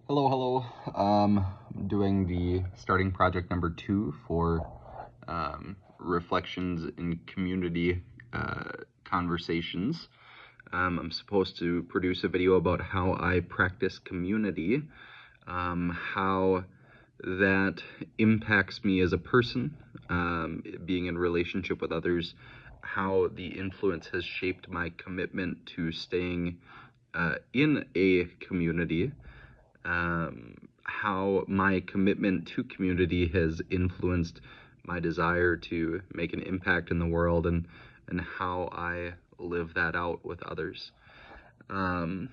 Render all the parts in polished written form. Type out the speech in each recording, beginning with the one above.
Hello, hello. I'm doing the starting project number 2 for Reflections in Community Conversations. I'm supposed to produce a video about how I practice community, how that impacts me as a person, being in relationship with others, how the influence has shaped my commitment to staying in a community, how my commitment to community has influenced my desire to make an impact in the world, and how I live that out with others. I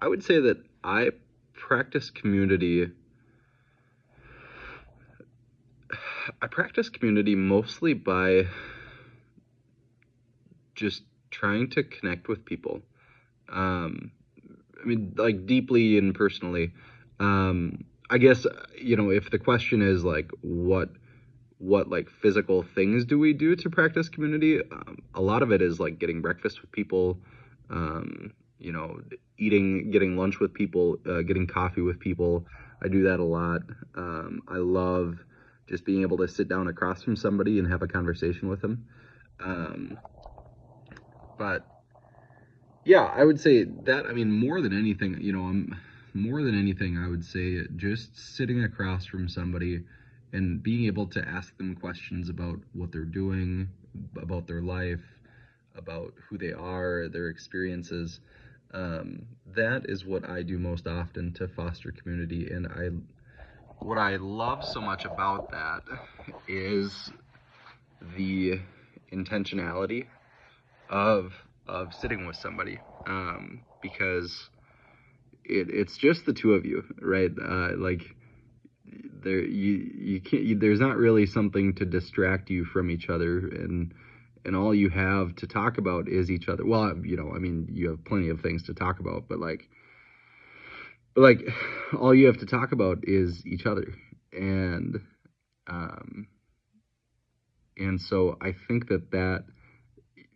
would say that I practice community. I practice community mostly by just trying to connect with people. I mean, like, deeply and personally. I guess, if the question is like what like physical things do we do to practice community, a lot of it is like getting breakfast with people, you know, getting lunch with people, getting coffee with people. I do that a lot. I love just being able to sit down across from somebody and have a conversation with them. But yeah, I would say that. I mean, more than anything, more than anything, I would say just sitting across from somebody and being able to ask them questions about what they're doing, about their life, about who they are, their experiences. That is what I do most often to foster community, and what I love so much about that is the intentionality of sitting with somebody, because it's just the two of you, right? Like, you can't, there's not really something to distract you from each other, and all you have to talk about is each other. Well, I mean, you have plenty of things to talk about, but like all you have to talk about is each other. And um and so I think that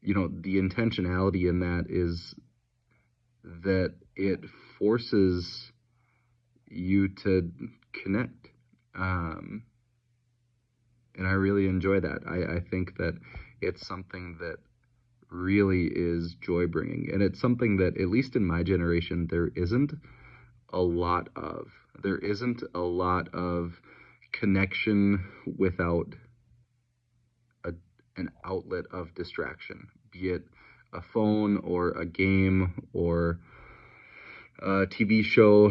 the intentionality in that is that it forces you to connect. Um, and I really enjoy that. I think that it's something that really is joy bringing. And it's something that, at least in my generation, there isn't a lot of. There isn't a lot of connection without a, an outlet of distraction, be it a phone or a game or a TV show,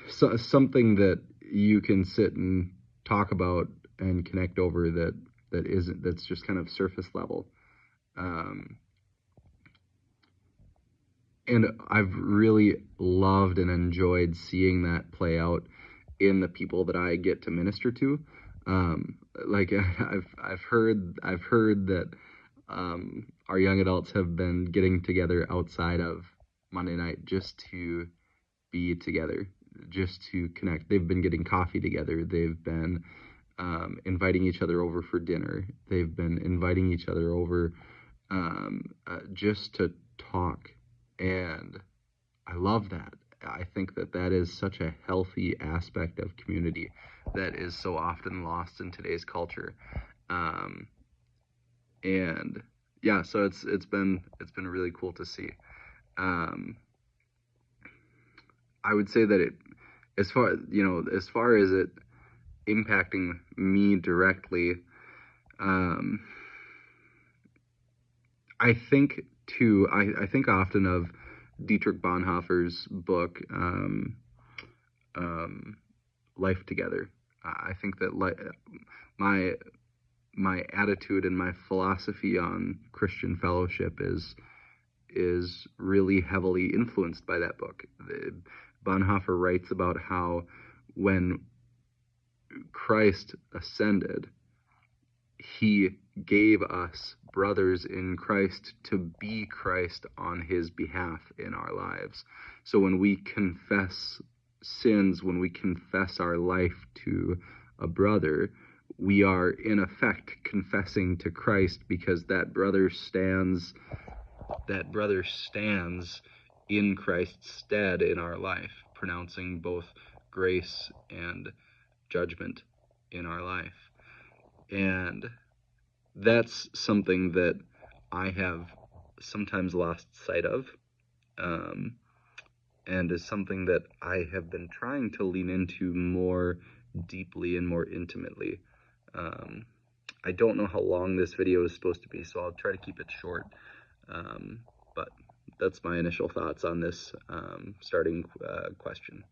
something that you can sit and talk about and connect over, that's just kind of surface level. Um, and I've really loved and enjoyed seeing that play out in the people that I get to minister to. Like, I've heard that our young adults have been getting together outside of Monday night just to be together, just to connect. They've been getting coffee together. They've been inviting each other over for dinner. They've been inviting each other over just to talk. And I love that. I think that is such a healthy aspect of community that is so often lost in today's culture. Um, and yeah, so it's been really cool to see. Um, I would say that as far as it impacting me directly, um, I think too. I think often of Dietrich Bonhoeffer's book, um, Life Together. I think that my my attitude and my philosophy on Christian fellowship is really heavily influenced by that book. Bonhoeffer writes about how when Christ ascended, he gave us brothers in Christ to be Christ on his behalf in our lives. So when we confess sins, when we confess our life to a brother, we are in effect confessing to Christ, because that brother stands in Christ's stead in our life, pronouncing both grace and judgment in our life. And that's something that I have sometimes lost sight of, and is something that I have been trying to lean into more deeply and more intimately. I don't know how long this video is supposed to be, so I'll try to keep it short. But that's my initial thoughts on this starting question.